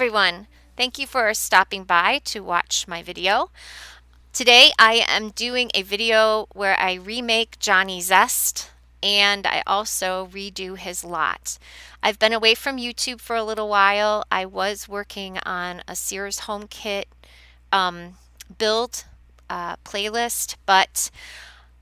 everyone. Thank you for stopping by to watch my video. Today I am doing a video where I remake Johnny Zest and I also redo his lot. I've been away from YouTube for a little while. I was working on a Sears Home Kit um, build playlist, but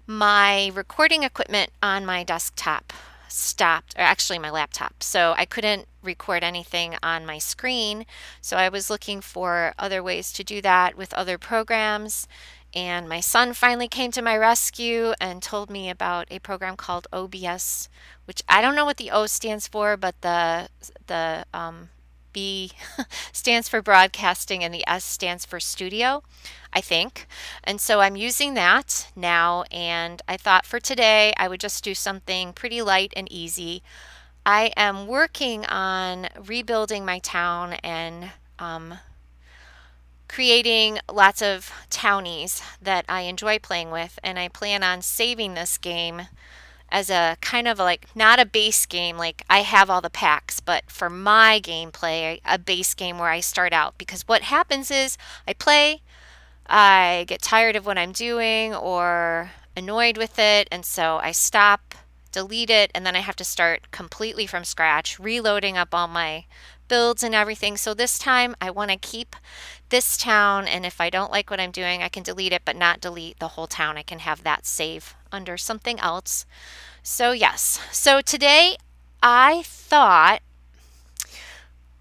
my recording equipment on my desktop stopped, or actually my laptop, so I couldn't record anything on my screen. So I was looking for other ways to do that with other programs, and my son finally came to my rescue and told me about a program called OBS, which I don't know what the O stands for, but the B stands for broadcasting and the S stands for studio, I think. And so I'm using that now, and I thought for today I would just do something pretty light and easy. I am working on rebuilding my town and creating lots of townies that I enjoy playing with, and I plan on saving this game as a kind of like not a base game like I have all the packs, but for my gameplay, a base game where I start out. Because what happens is I play, I get tired of what I'm doing or annoyed with it, and so I stop, delete it, and then I have to start completely from scratch, reloading up all my builds and everything. So this time I want to keep this town, and if I don't like what I'm doing, I can delete it, but not delete the whole town. I can have that save under something else. So yes, so today I thought,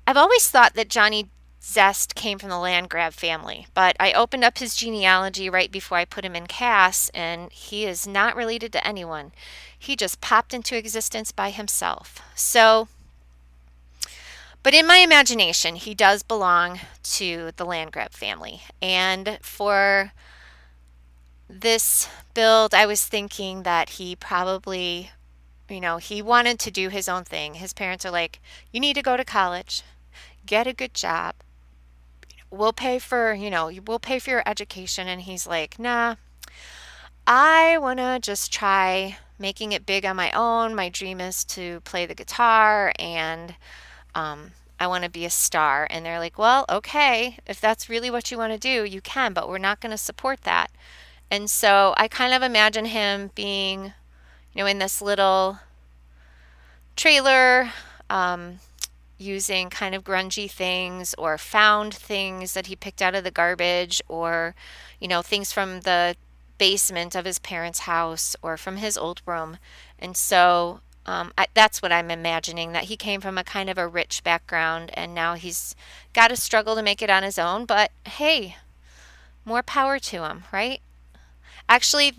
I've always thought that Johnny Zest came from the land grab family, but I opened up his genealogy right before I put him in CAS, and he is not related to anyone. He just popped into existence by himself. So, but in my imagination, he does belong to the land grab family. And for this build, I was thinking that he probably, he wanted to do his own thing. His parents are like, you need to go to college, get a good job. We'll pay for your education. And he's like, nah, I want to just try making it big on my own. My dream is to play the guitar, and I want to be a star. And they're like, well, okay, if that's really what you want to do, you can, but we're not going to support that. And so I kind of imagine him being, in this little trailer, using kind of grungy things or found things that he picked out of the garbage, or, things from the basement of his parents' house or from his old room. And so that's what I'm imagining, that he came from a kind of a rich background and now he's got to struggle to make it on his own. But hey, more power to him, right? Actually,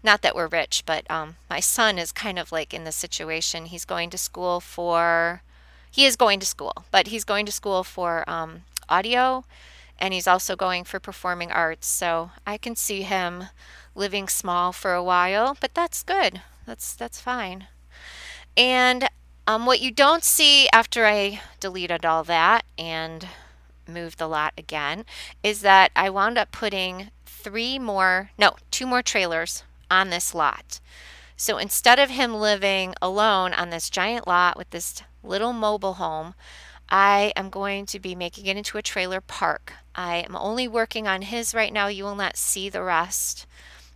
not that we're rich, but my son is kind of like in this situation. He is going to school, but he's going to school for audio, and he's also going for performing arts. So I can see him living small for a while, but that's good. That's fine. And what you don't see after I deleted all that and moved the lot again is that I wound up putting two more trailers on this lot. So instead of him living alone on this giant lot with this little mobile home, I am going to be making it into a trailer park. I am only working on his right now. You will not see the rest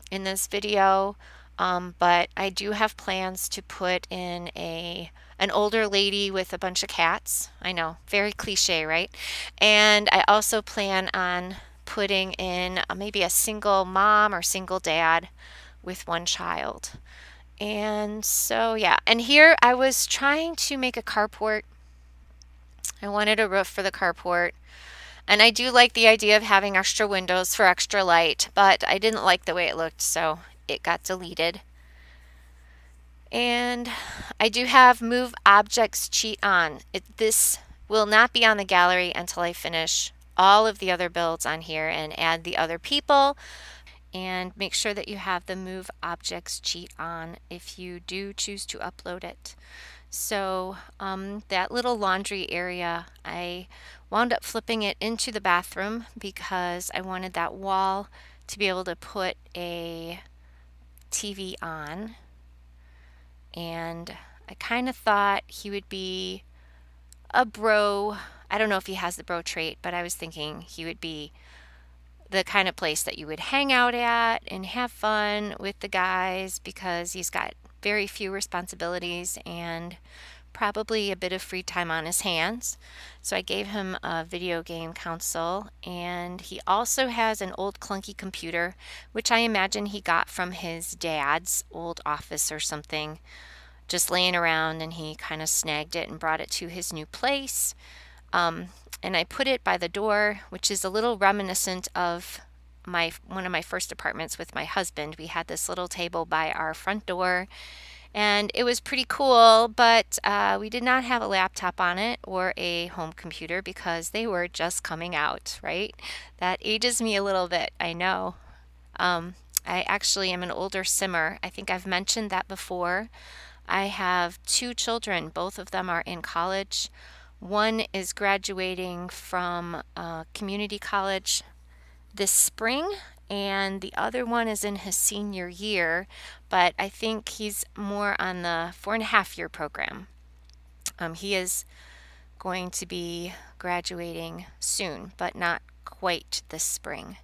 in this video, but I do have plans to put in an older lady with a bunch of cats. I know, very cliche, right? And I also plan on putting in maybe a single mom or single dad with one child. And so, yeah. And here I was trying to make a carport. I wanted a roof for the carport. And I do like the idea of having extra windows for extra light, but I didn't like the way it looked, so it got deleted. And I do have move objects cheat on. This will not be on the gallery until I finish all of the other builds on here and add the other people. And make sure that you have the move objects cheat on if you do choose to upload it. So that little laundry area, I wound up flipping it into the bathroom because I wanted that wall to be able to put a TV on. And I kind of thought he would be a bro. I don't know if he has the bro trait, but I was thinking he would be the kind of place that you would hang out at and have fun with the guys because he's got very few responsibilities and probably a bit of free time on his hands. So I gave him a video game console, and he also has an old clunky computer, which I imagine he got from his dad's old office or something, just laying around, and he kind of snagged it and brought it to his new place. Um, and I put it by the door, which is a little reminiscent of one of my first apartments with my husband. We had this little table by our front door, and it was pretty cool, but we did not have a laptop on it or a home computer because they were just coming out, right? That ages me a little bit, I know. Um, I actually am an older simmer. I think I've mentioned that before. I have two children. Both of them are in college. One is graduating from community college this spring, and the other one is in his senior year, but I think he's more on the 4.5 year program. He is going to be graduating soon, but not quite this spring.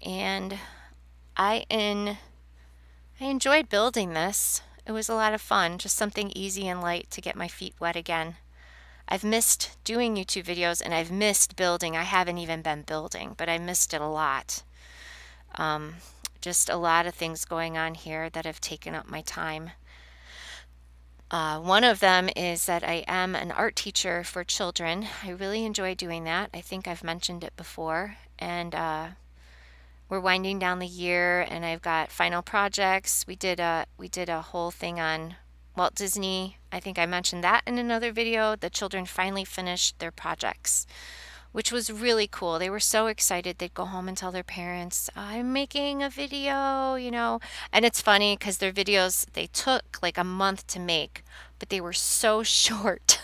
And I in I enjoyed building this. It was a lot of fun, just something easy and light to get my feet wet again. I've missed doing YouTube videos and I've missed building. I haven't even been building, but I missed it a lot. Um, just a lot of things going on here that have taken up my time. One of them is that I am an art teacher for children. I really enjoy doing that. I think I've mentioned it before. And we're winding down the year, and I've got final projects. We did a whole thing on Walt Disney. I think I mentioned that in another video. The children finally finished their projects, which was really cool. They were so excited. They'd go home and tell their parents, I'm making a video. And it's funny because their videos, they took like a month to make, but they were so short.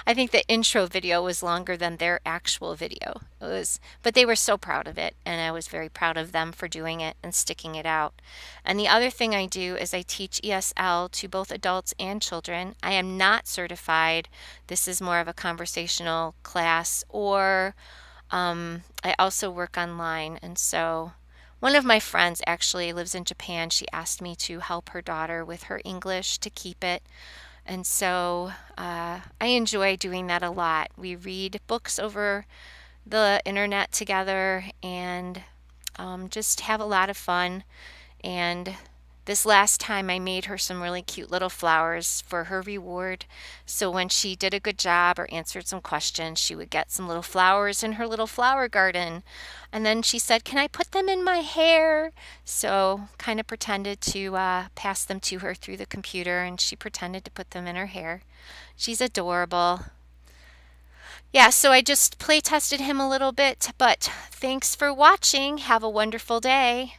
I think the intro video was longer than their actual video. But they were so proud of it, and I was very proud of them for doing it and sticking it out. And the other thing I do is I teach ESL to both adults and children. I am not certified. This is more of a conversational class, or I also work online. And so one of my friends actually lives in Japan. She asked me to help her daughter with her English to keep it. And so I enjoy doing that a lot. We read books over the internet together and just have a lot of fun. And this last time I made her some really cute little flowers for her reward. So when she did a good job or answered some questions, she would get some little flowers in her little flower garden. And then she said, can I put them in my hair? So kind of pretended to pass them to her through the computer, and she pretended to put them in her hair. She's adorable. Yeah, so I just play tested him a little bit, but thanks for watching. Have a wonderful day.